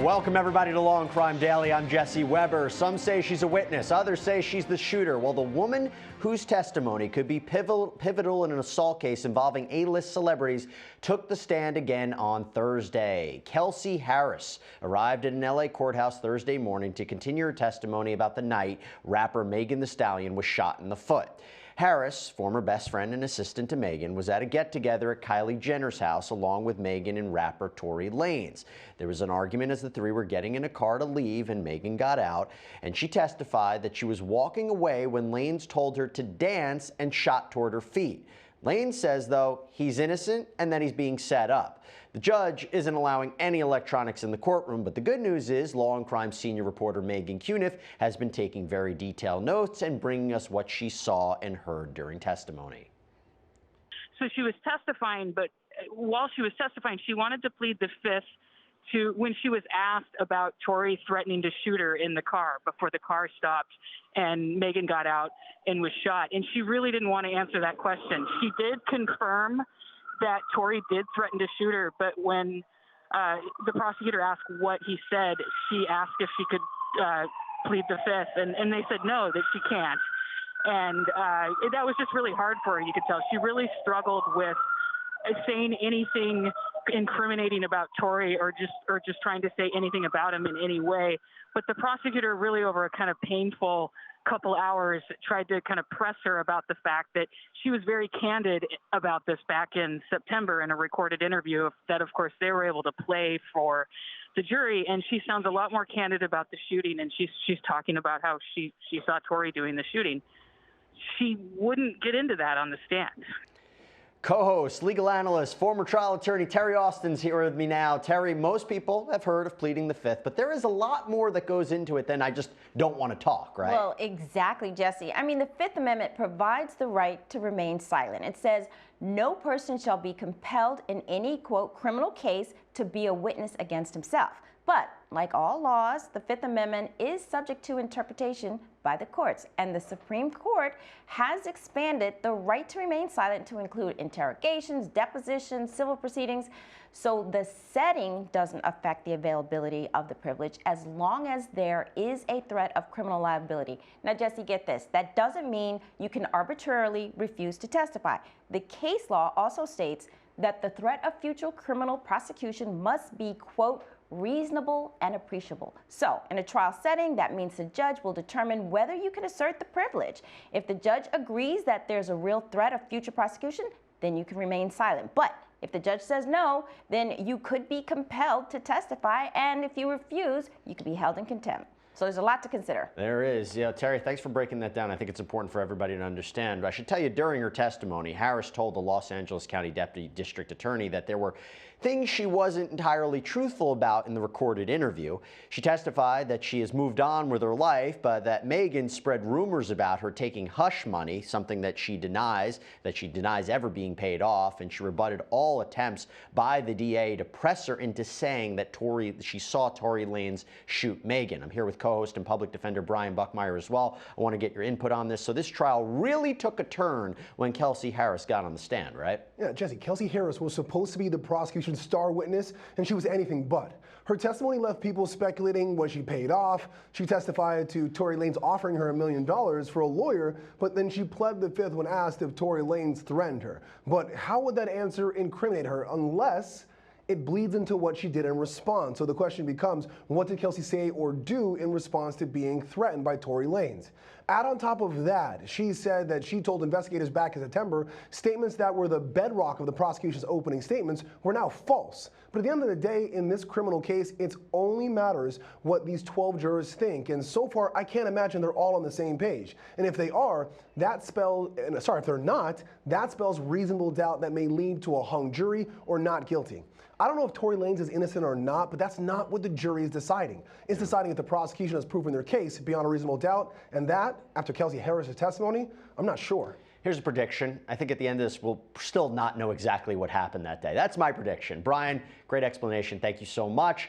Welcome, everybody, to Law&Crime Daily. I'm Jesse Weber. Some say she's a witness. Others say she's the shooter. Well, the woman whose testimony could be pivotal in an assault case involving A-list celebrities took the stand again on Thursday. Kelsey Harris arrived at an L.A. courthouse Thursday morning to continue her testimony about the night rapper Megan Thee Stallion was shot in the foot. Harris, former best friend and assistant to Megan, was at a get-together at Kylie Jenner's house along with Megan and rapper Tory Lanez. There was an argument as the three were getting in a car to leave, and Megan got out, and she testified that she was walking away when Lanez told her to dance and shot toward her feet. Lanez says, though, he's innocent and that he's being set up. The judge isn't allowing any electronics in the courtroom, but the good news is Law&Crime senior reporter Megan Cuniff has been taking very detailed notes and bringing us what she saw and heard during testimony. So she was testifying, but while she was testifying, she wanted to plead the fifth to when she was asked about Tory threatening to shoot her in the car before the car stopped and Megan got out and was shot. And she really didn't want to answer that question. She did confirm that Tory did threaten to shoot her, but when the prosecutor asked what he said, she asked if she could plead the fifth, and they said no, that she can't. And that was just really hard for her, you could tell. She really struggled with saying anything incriminating about Tory or just trying to say anything about him in any way. But the prosecutor really, over a kind of painful couple hours, tried to kind of press her about the fact that she was very candid about this back in September in a recorded interview that, of course, they were able to play for the jury. And she sounds a lot more candid about the shooting, and she's talking about how she saw Tory doing the shooting. She wouldn't get into that on the stand. Co-host, legal analyst, former trial attorney Terry Austin's here with me now. Terry, most people have heard of pleading the fifth, but there is a lot more that goes into it than I just don't want to talk, right? Well, exactly, Jesse. I mean, the Fifth Amendment provides the right to remain silent. It says no person shall be compelled in any, quote, criminal case to be a witness against himself. But like all laws, the Fifth Amendment is subject to interpretation by the courts, and the Supreme Court has expanded the right to remain silent to include interrogations, depositions, civil proceedings. So the setting doesn't affect the availability of the privilege as long as there is a threat of criminal liability. Now, Jesse, get this. That doesn't mean you can arbitrarily refuse to testify. The case law also states that the threat of future criminal prosecution must be, quote, reasonable and appreciable. So in a trial setting, that means the judge will determine whether you can assert the privilege. If the judge agrees that there's a real threat of future prosecution, then you can remain silent. But if the judge says no, then you could be compelled to testify, and if you refuse, you could be held in contempt. So there's a lot to consider. There is. Yeah, Terry, thanks for breaking that down. I think it's important for everybody to understand. I should tell you, during her testimony, Harris told the Los Angeles County Deputy District Attorney that there were things she wasn't entirely truthful about in the recorded interview. She testified that she has moved on with her life, but that Megan spread rumors about her taking hush money, something that she denies ever being paid off, and she rebutted all attempts by the DA to press her into saying that she saw Tory Lanez shoot Megan. I'm here with co-host and public defender Brian Buckmeyer as well. I want to get your input on this. So this trial really took a turn when Kelsey Harris got on the stand, right? Yeah, Jesse, Kelsey Harris was supposed to be the prosecution's star witness, and she was anything but. Her testimony left people speculating, was she paid off? She testified to Tory Lanez offering her $1 million for a lawyer, but then she pled the fifth when asked if Tory Lanez threatened her. But how would that answer incriminate her unless it bleeds into what she did in response? So the question becomes, what did Kelsey say or do in response to being threatened by Tory Lanez? Add on top of that, she said that she told investigators back in September statements that were the bedrock of the prosecution's opening statements were now false. But at the end of the day, in this criminal case, it only matters what these 12 jurors think. And so far, I can't imagine they're all on the same page. And if they are, if they're not, that spells reasonable doubt that may lead to a hung jury or not guilty. I don't know if Tory Lanez is innocent or not, but that's not what the jury is deciding. It's deciding if the prosecution has proven their case beyond a reasonable doubt, and that, after Kelsey Harris' testimony, I'm not sure. Here's a prediction. I think at the end of this, we'll still not know exactly what happened that day. That's my prediction. Brian, great explanation. Thank you so much.